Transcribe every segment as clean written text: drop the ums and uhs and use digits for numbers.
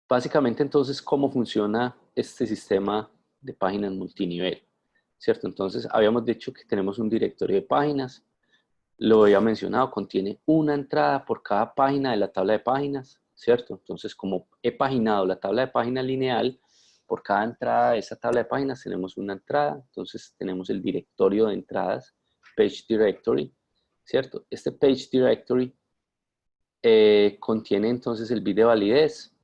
Básicamente, entonces, ¿cómo funciona este sistema de páginas multinivel? ¿Cierto? Entonces, habíamos dicho que tenemos un directorio de páginas. Lo había mencionado, contiene una entrada por cada página de la tabla de páginas, ¿cierto? Entonces, como he paginado la tabla de páginas lineal, por cada entrada de esa tabla de páginas tenemos una entrada. Entonces, tenemos el directorio de entradas, Page Directory, ¿cierto? Este Page Directory contiene entonces el bit de validez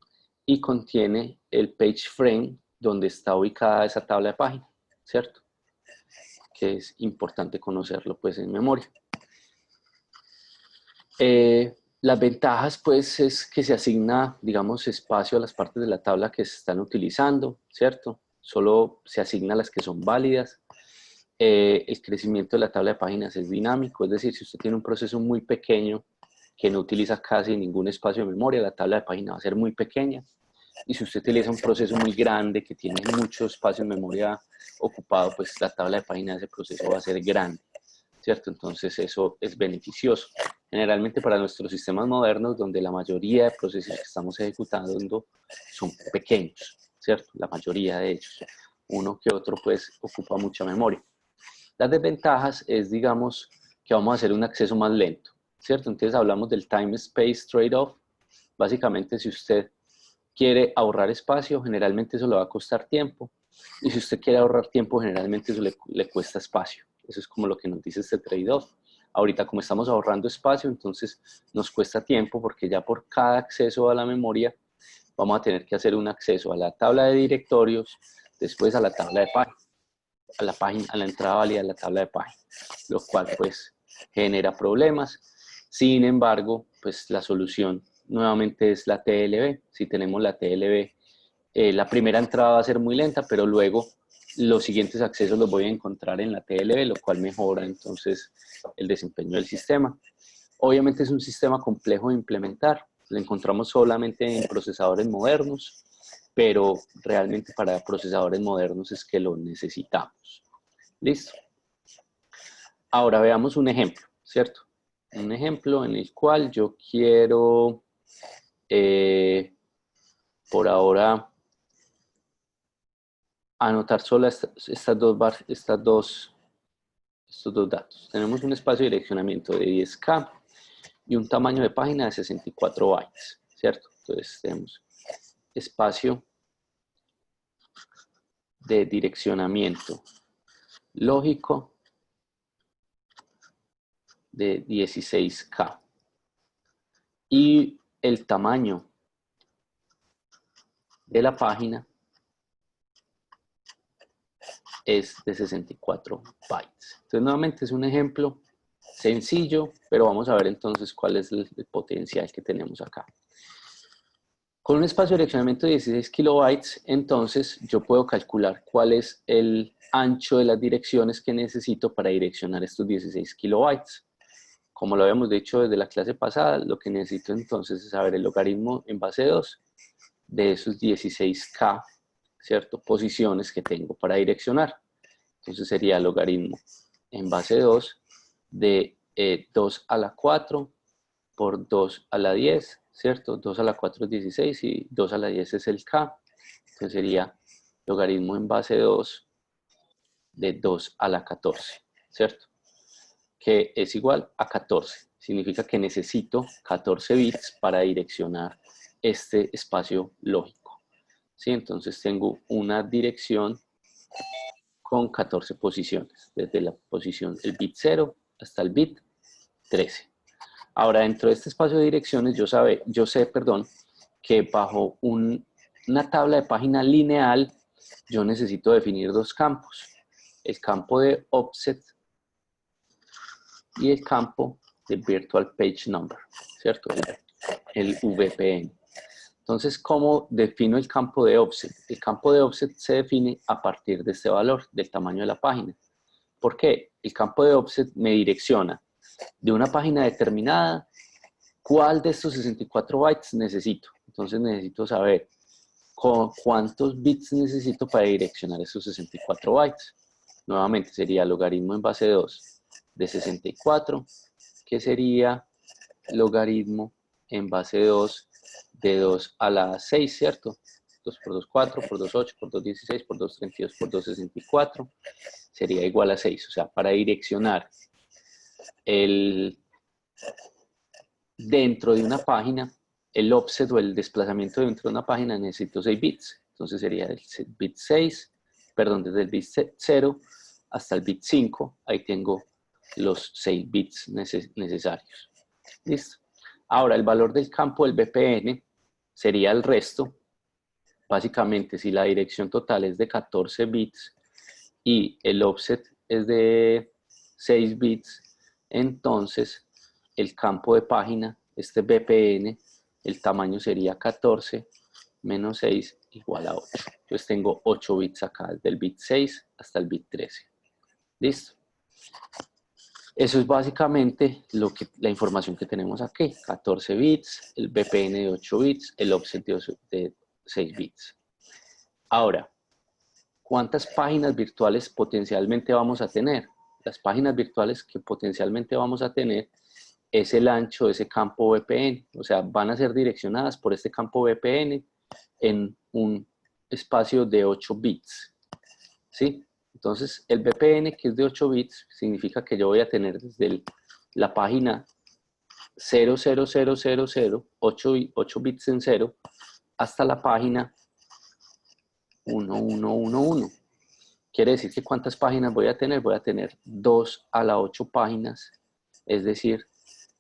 y contiene el page frame donde está ubicada esa tabla de página, ¿cierto? Que es importante conocerlo pues en memoria. Las ventajas pues es que se asigna, digamos, espacio a las partes de la tabla que se están utilizando, ¿cierto? Solo se asigna las que son válidas. El crecimiento de la tabla de páginas es dinámico, es decir, si usted tiene un proceso muy pequeño que no utiliza casi ningún espacio de memoria, la tabla de página va a ser muy pequeña. Y si usted utiliza un proceso muy grande que tiene mucho espacio de memoria ocupado, pues la tabla de página de ese proceso va a ser grande, ¿cierto? Entonces eso es beneficioso. Generalmente para nuestros sistemas modernos, donde la mayoría de procesos que estamos ejecutando son pequeños, ¿cierto? La mayoría de ellos. Uno que otro pues ocupa mucha memoria. Las desventajas es, digamos, que vamos a hacer un acceso más lento, ¿cierto? Entonces hablamos del time-space trade-off. Básicamente, si usted quiere ahorrar espacio, generalmente eso le va a costar tiempo. Y si usted quiere ahorrar tiempo, generalmente eso le cuesta espacio. Eso es como lo que nos dice este trade-off. Ahorita, como estamos ahorrando espacio, entonces nos cuesta tiempo porque ya por cada acceso a la memoria vamos a tener que hacer un acceso a la tabla de directorios, después a la tabla de páginas, a la entrada válida de la tabla de páginas, lo cual pues genera problemas. Sin embargo, pues la solución nuevamente es la TLB. Si tenemos la TLB, la primera entrada va a ser muy lenta, pero luego los siguientes accesos los voy a encontrar en la TLB, lo cual mejora entonces el desempeño del sistema. Obviamente es un sistema complejo de implementar, lo encontramos solamente en procesadores modernos, pero realmente para procesadores modernos es que lo necesitamos. ¿Listo? Ahora veamos un ejemplo, ¿cierto? Un ejemplo en el cual yo quiero, por ahora, anotar solo estos dos datos. Tenemos un espacio de direccionamiento de 10K y un tamaño de página de 64 bytes, ¿cierto? Entonces tenemos espacio de direccionamiento lógico de 16K y el tamaño de la página es de 64 bytes. Entonces, nuevamente es un ejemplo sencillo, pero vamos a ver entonces cuál es el potencial que tenemos acá. Con un espacio de direccionamiento de 16 kilobytes, entonces yo puedo calcular cuál es el ancho de las direcciones que necesito para direccionar estos 16 kilobytes. Como lo habíamos dicho desde la clase pasada, lo que necesito entonces es saber el logaritmo en base 2 de esos 16K, ¿cierto? Posiciones que tengo para direccionar. Entonces sería logaritmo en base 2 de 2 a la 4 por 2 a la 10, ¿cierto? 2 a la 4 es 16 y 2 a la 10 es el K. Entonces sería logaritmo en base 2 de 2 a la 14, ¿cierto? Que es igual a 14. Significa que necesito 14 bits para direccionar este espacio lógico. ¿Sí? Entonces tengo una dirección con 14 posiciones, desde la posición, el bit 0 hasta el bit 13. Ahora, dentro de este espacio de direcciones, yo sé, que bajo una tabla de página lineal, yo necesito definir dos campos. El campo de offset y el campo de Virtual Page Number, ¿cierto? El VPN. Entonces, ¿cómo defino el campo de offset? El campo de offset se define a partir de este valor, del tamaño de la página. ¿Por qué? El campo de offset me direcciona de una página determinada cuál de estos 64 bytes necesito. Entonces necesito saber cuántos bits necesito para direccionar esos 64 bytes. Nuevamente sería logaritmo en base 2 de 64, que sería logaritmo en base 2 de 2 a la 6, ¿cierto? 2 por 2, 4, por 2, 8, por 2, 16, por 2, 32, por 2, 64, sería igual a 6. O sea, para direccionar dentro de una página, el offset o el desplazamiento dentro de una página necesito 6 bits. Entonces sería el bit 6, perdón, desde el bit 0 hasta el bit 5, ahí tengo los 6 bits necesarios. ¿Listo? Ahora, el valor del campo del VPN sería el resto. Básicamente, si la dirección total es de 14 bits y el offset es de 6 bits, entonces el campo de página, este VPN, el tamaño sería 14 menos 6 igual a 8. Entonces tengo 8 bits acá, desde el bit 6 hasta el bit 13. ¿Listo? Eso es básicamente la información que tenemos aquí. 14 bits, el VPN de 8 bits, el offset de 6 bits. Ahora, ¿cuántas páginas virtuales potencialmente vamos a tener? Las páginas virtuales que potencialmente vamos a tener es el ancho de ese campo VPN. O sea, van a ser direccionadas por este campo VPN en un espacio de 8 bits. ¿Sí? Entonces, el VPN, que es de 8 bits, significa que yo voy a tener desde la página 00000, 8 bits en 0, hasta la página 1111. Quiere decir que ¿cuántas páginas voy a tener? Voy a tener 2 a la 8 páginas, es decir,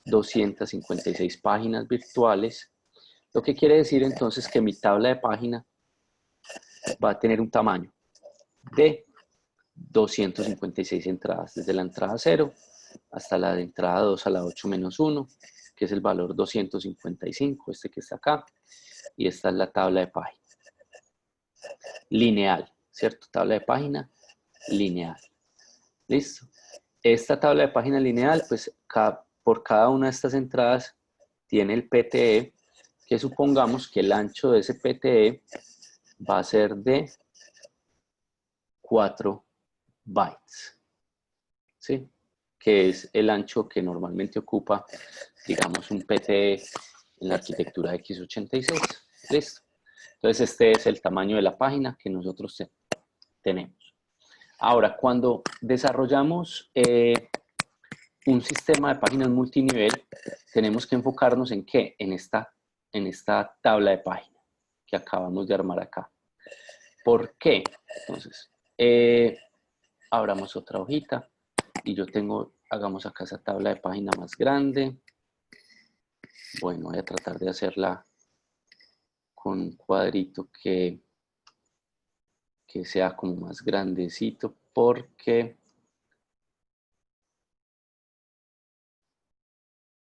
256 páginas virtuales. Lo que quiere decir entonces que mi tabla de página va a tener un tamaño de 256 entradas, desde la entrada 0 hasta la de entrada 2 a la 8 menos 1, que es el valor 255, este que está acá, y esta es la tabla de página. Lineal, ¿cierto? Tabla de página lineal. ¿Listo? Esta tabla de página lineal, pues por cada una de estas entradas tiene el PTE, que supongamos que el ancho de ese PTE va a ser de 4 bytes, ¿sí? Que es el ancho que normalmente ocupa, digamos, un PTE en la arquitectura x86. ¿Listo? Entonces, este es el tamaño de la página que nosotros tenemos. Ahora, cuando desarrollamos un sistema de páginas multinivel, tenemos que enfocarnos en ¿qué? En esta tabla de página que acabamos de armar acá. ¿Por qué? Entonces, abramos otra hojita y yo hagamos acá esa tabla de página más grande. Bueno, voy a tratar de hacerla con un cuadrito que sea como más grandecito, porque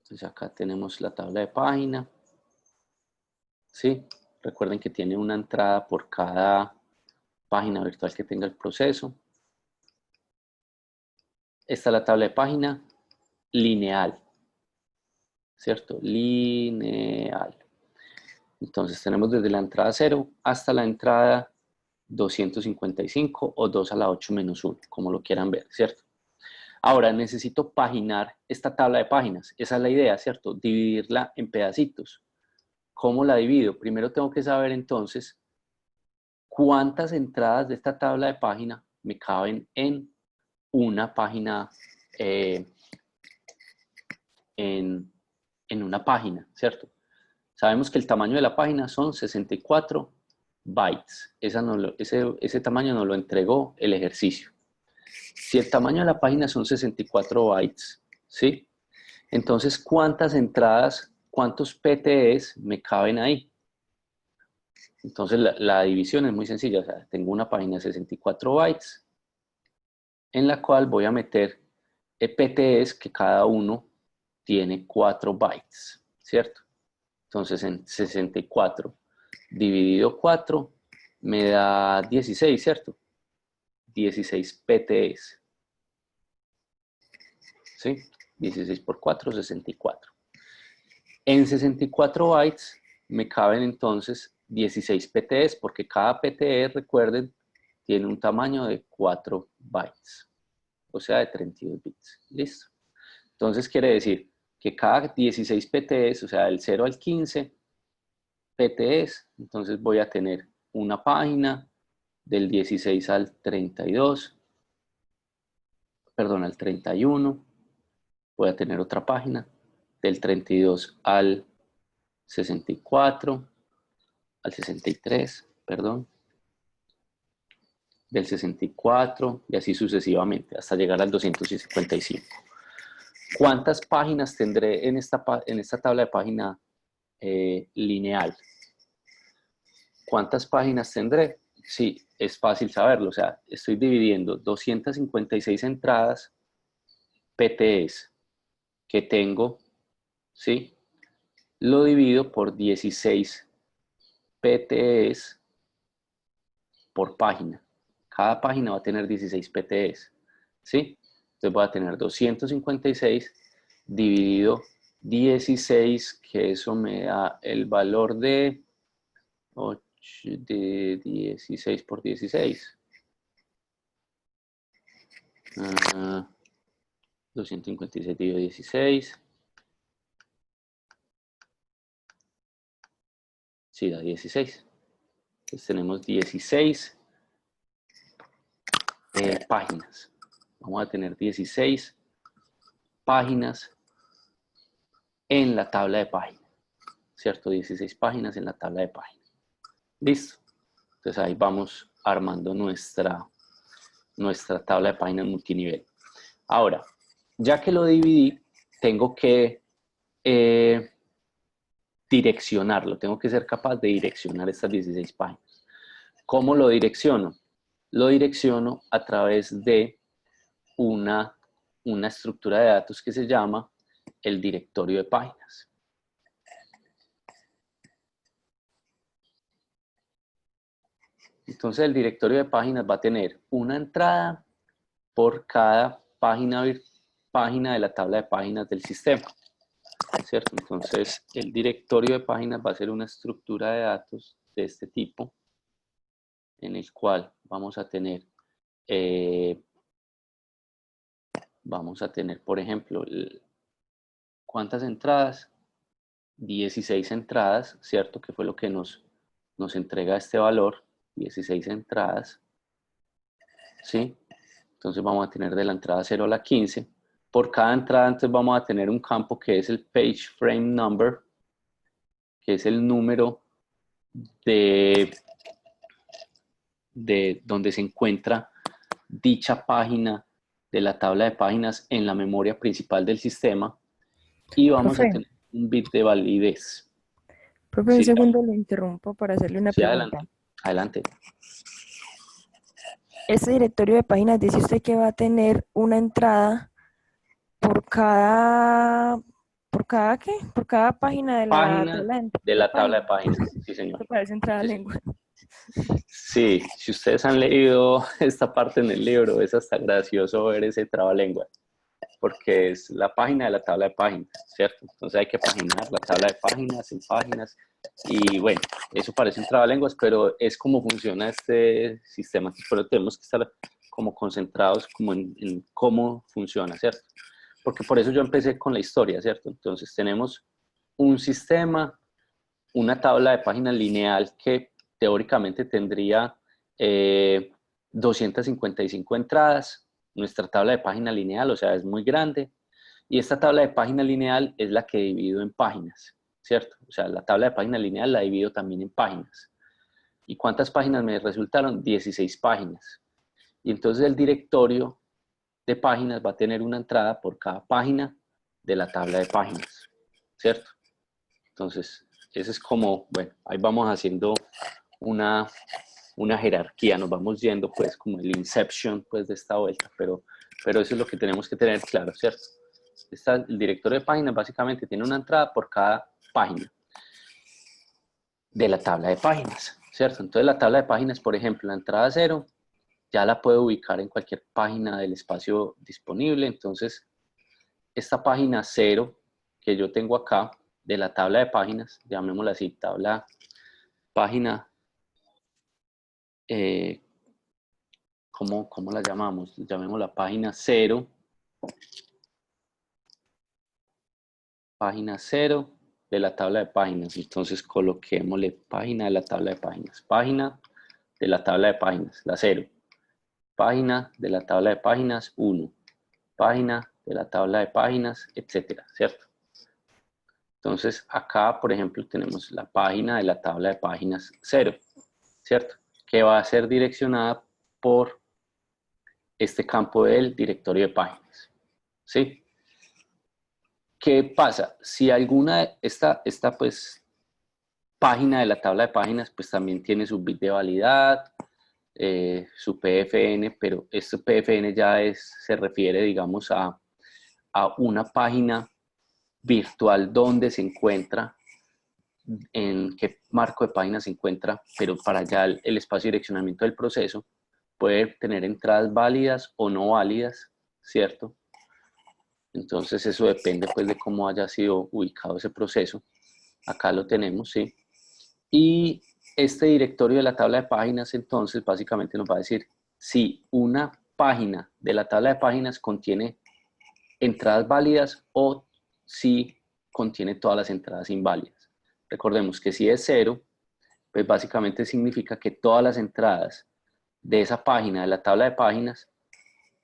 entonces acá tenemos la tabla de página, ¿sí? Recuerden que tiene una entrada por cada página virtual que tenga el proceso. Esta es la tabla de página lineal, ¿cierto? Lineal. Entonces tenemos desde la entrada 0 hasta la entrada 255 o 2 a la 8 menos 1, como lo quieran ver, ¿cierto? Ahora necesito paginar esta tabla de páginas. Esa es la idea, ¿cierto? Dividirla en pedacitos. ¿Cómo la divido? Primero tengo que saber entonces cuántas entradas de esta tabla de página me caben en una página, en una página, ¿cierto? Sabemos que el tamaño de la página son 64 bytes. Ese tamaño nos lo entregó el ejercicio. Si el tamaño de la página son 64 bytes, ¿sí? Entonces, ¿cuántas entradas, cuántos PTEs me caben ahí? Entonces, la división es muy sencilla. O sea, tengo una página de 64 bytes en la cual voy a meter PTEs que cada uno tiene 4 bytes, ¿cierto? Entonces, en 64 dividido 4 me da 16, ¿cierto? 16 PTEs. ¿Sí? 16 por 4, 64. En 64 bytes me caben entonces 16 PTEs, porque cada PTE, recuerden, tiene un tamaño de 4 bytes, o sea, de 32 bits. ¿Listo? Entonces quiere decir que cada 16 PTEs, o sea, del 0 al 15, PTEs. Entonces voy a tener una página del 16 al 32, perdón, al 31. Voy a tener otra página del 32 al 64, al 63, perdón, del 64 y así sucesivamente hasta llegar al 255. ¿Cuántas páginas tendré en esta tabla de página lineal? ¿Cuántas páginas tendré? Sí, es fácil saberlo. O sea, estoy dividiendo 256 entradas PTEs que tengo, ¿sí? Lo divido por 16 PTEs por página. Cada página va a tener 16 PTEs, ¿sí? Entonces voy a tener 256 dividido 16, que eso me da el valor de 16 por 16. 256 dividido 16. Sí, da 16. Entonces tenemos 16 páginas. Vamos a tener 16 páginas en la tabla de páginas, ¿cierto? 16 páginas en la tabla de páginas. Listo. Entonces ahí vamos armando nuestra tabla de páginas multinivel. Ahora, ya que lo dividí, tengo que direccionarlo. Tengo que ser capaz de direccionar estas 16 páginas. ¿Cómo lo direcciono? Lo direcciono a través de una estructura de datos que se llama el directorio de páginas. Entonces el directorio de páginas va a tener una entrada por cada página de la tabla de páginas del sistema, ¿cierto? Entonces el directorio de páginas va a ser una estructura de datos de este tipo, en el cual vamos a tener, por ejemplo, ¿cuántas entradas? 16 entradas, ¿cierto? Que fue lo que nos entrega este valor, 16 entradas, ¿sí? Entonces vamos a tener de la entrada 0 a la 15. Por cada entrada entonces vamos a tener un campo que es el page frame number, que es el número de donde se encuentra dicha página de la tabla de páginas en la memoria principal del sistema, y vamos a Profe, tener un bit de validez. profe, un Sí, segundo lo interrumpo para hacerle una sí, pregunta. adelante. Adelante. Este directorio de páginas dice usted que va a tener una entrada por cada ¿qué? Por cada página de la Página tabla de de la tabla de páginas. páginas, sí señor. Esto parece entrada Sí, lengua. sí, si ustedes han leído esta parte en el libro, es hasta gracioso ver ese trabalengua, porque es la página de la tabla de páginas, ¿cierto? Entonces hay que paginar la tabla de páginas en páginas, y bueno, eso parece un trabalenguas, pero es como funciona este sistema, pero tenemos que estar como concentrados como en cómo funciona, ¿cierto? Porque por eso yo empecé con la historia, ¿cierto? Entonces tenemos un sistema, una tabla de páginas lineal que teóricamente tendría 255 entradas. Nuestra tabla de página lineal, o sea, es muy grande. Y esta tabla de página lineal es la que divido en páginas, ¿cierto? O sea, la tabla de página lineal la divido también en páginas. ¿Y cuántas páginas me resultaron? 16 páginas. Y entonces el directorio de páginas va a tener una entrada por cada página de la tabla de páginas, ¿cierto? Entonces, ese es como, bueno, ahí vamos haciendo una jerarquía, nos vamos yendo pues como el inception pues de esta vuelta, pero eso es lo que tenemos que tener claro, ¿cierto? El directorio de páginas básicamente tiene una entrada por cada página de la tabla de páginas, ¿cierto? Entonces la tabla de páginas, por ejemplo, la entrada 0, ya la puedo ubicar en cualquier página del espacio disponible. Entonces esta página 0 que yo tengo acá de la tabla de páginas, llamémosla así, página, ¿cómo la llamamos? Llamémosla página 0, página 0, de la tabla de páginas. Entonces coloquémosle página de la tabla de páginas. Página de la tabla de páginas, la 0. Página de la tabla de páginas 1. Página de la tabla de páginas, etcétera, ¿cierto? Entonces acá, por ejemplo, tenemos la página de la tabla de páginas 0, ¿cierto? Que va a ser direccionada por este campo del directorio de páginas, ¿sí? ¿Qué pasa? Si alguna, esta pues página de la tabla de páginas, pues también tiene su bit de validad, su PFN, pero este PFN ya se refiere, digamos, a una página virtual donde se encuentra, en qué marco de página se encuentra, pero para allá el espacio de direccionamiento del proceso puede tener entradas válidas o no válidas, ¿cierto? Entonces eso depende pues de cómo haya sido ubicado ese proceso. Acá lo tenemos, ¿sí? Y este directorio de la tabla de páginas entonces básicamente nos va a decir si una página de la tabla de páginas contiene entradas válidas o si contiene todas las entradas inválidas. Recordemos que si es 0, pues básicamente significa que todas las entradas de esa página de la tabla de páginas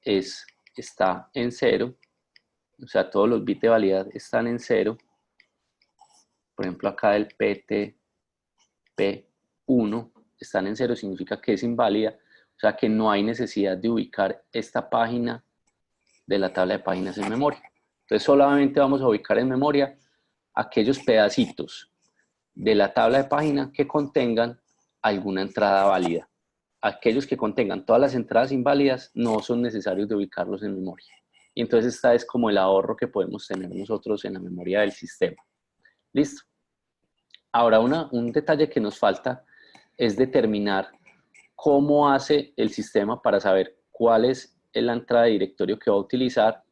está en 0, o sea, todos los bits de validad están en 0. Por ejemplo, acá el PTP1 están en 0, significa que es inválida, o sea que no hay necesidad de ubicar esta página de la tabla de páginas en memoria. Entonces solamente vamos a ubicar en memoria aquellos pedacitos de la tabla de página que contengan alguna entrada válida. Aquellos que contengan todas las entradas inválidas no son necesarios de ubicarlos en memoria. Y entonces esta es como el ahorro que podemos tener nosotros en la memoria del sistema. ¿Listo? Ahora un detalle que nos falta es determinar cómo hace el sistema para saber cuál es la entrada de directorio que va a utilizar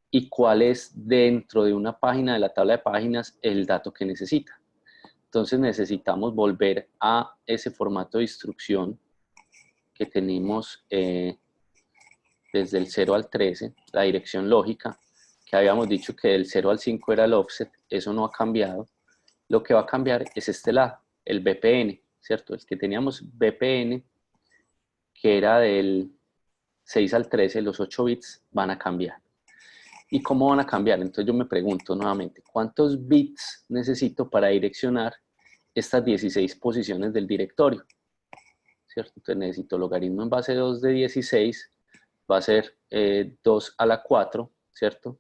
y cuál es dentro de una página de la tabla de páginas el dato que necesita. Entonces necesitamos volver a ese formato de instrucción que tenemos desde el 0 al 13, la dirección lógica, que habíamos dicho que del 0 al 5 era el offset, eso no ha cambiado. Lo que va a cambiar es este lado, el BPN, ¿cierto? El que teníamos BPN, que era del 6 al 13, los 8 bits van a cambiar. ¿Y cómo van a cambiar? Entonces yo me pregunto nuevamente, ¿cuántos bits necesito para direccionar estas 16 posiciones del directorio? ¿Cierto? Entonces necesito logaritmo en base 2 de 16, va a ser 2 a la 4, ¿cierto?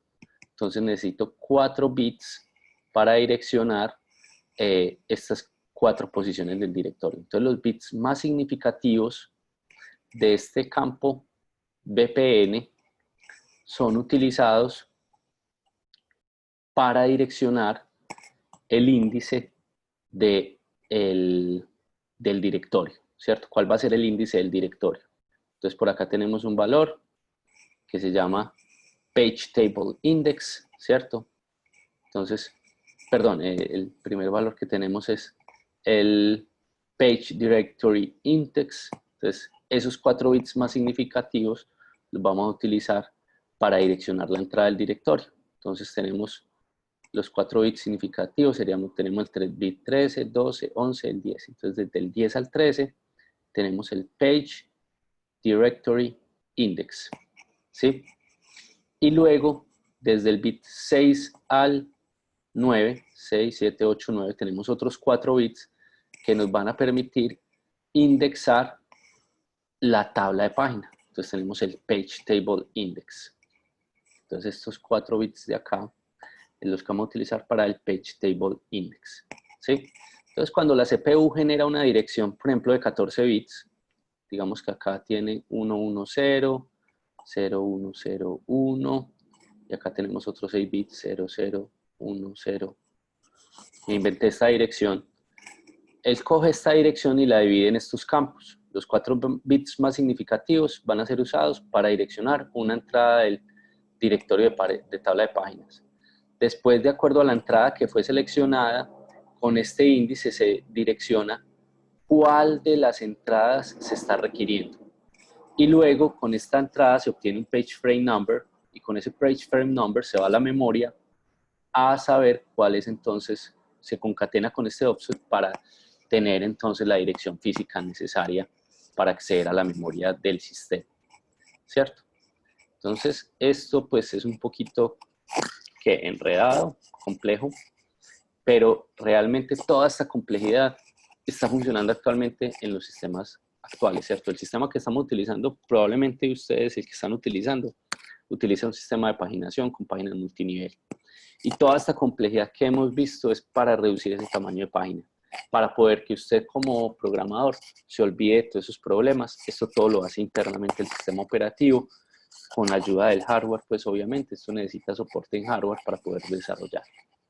Entonces necesito 4 bits para direccionar estas 4 posiciones del directorio. Entonces los bits más significativos de este campo BPN son utilizados para direccionar el índice del directorio, ¿cierto? ¿Cuál va a ser el índice del directorio? Entonces por acá tenemos un valor que se llama Page Table Index, ¿cierto? Entonces, perdón, el primer valor que tenemos es el Page Directory Index. Entonces, esos 4 bits más significativos los vamos a utilizar para direccionar la entrada del directorio. Entonces tenemos los 4 bits significativos, tenemos el bit 13, 12, 11, el 10. Entonces desde el 10 al 13 tenemos el Page Directory Index, ¿sí? Y luego desde el bit 6 al 9, 6, 7, 8, 9, tenemos otros 4 bits que nos van a permitir indexar la tabla de página. Entonces tenemos el Page Table Index. Entonces estos 4 bits de acá los que vamos a utilizar para el Page Table Index, ¿sí? Entonces cuando la CPU genera una dirección, por ejemplo, de 14 bits, digamos que acá tiene 110, 0101, y acá tenemos otros 6 bits, 0010. Inventé esta dirección. Él coge esta dirección y la divide en estos campos. Los 4 bits más significativos van a ser usados para direccionar una entrada del directorio de tabla de páginas. Después, de acuerdo a la entrada que fue seleccionada, con este índice se direcciona cuál de las entradas se está requiriendo. Y luego, con esta entrada se obtiene un page frame number, y con ese page frame number se va a la memoria a saber cuáles entonces se concatena con este offset para tener entonces la dirección física necesaria para acceder a la memoria del sistema, ¿cierto? Entonces, esto pues es un poquito enredado, complejo, pero realmente toda esta complejidad está funcionando actualmente en los sistemas actuales, ¿cierto? El sistema que estamos utilizando, probablemente ustedes, el que están utilizando, utiliza un sistema de paginación con páginas multinivel. Y toda esta complejidad que hemos visto es para reducir ese tamaño de página, para poder que usted como programador se olvide de todos esos problemas. Esto todo lo hace internamente el sistema operativo, con ayuda del hardware, pues obviamente esto necesita soporte en hardware para poder desarrollar.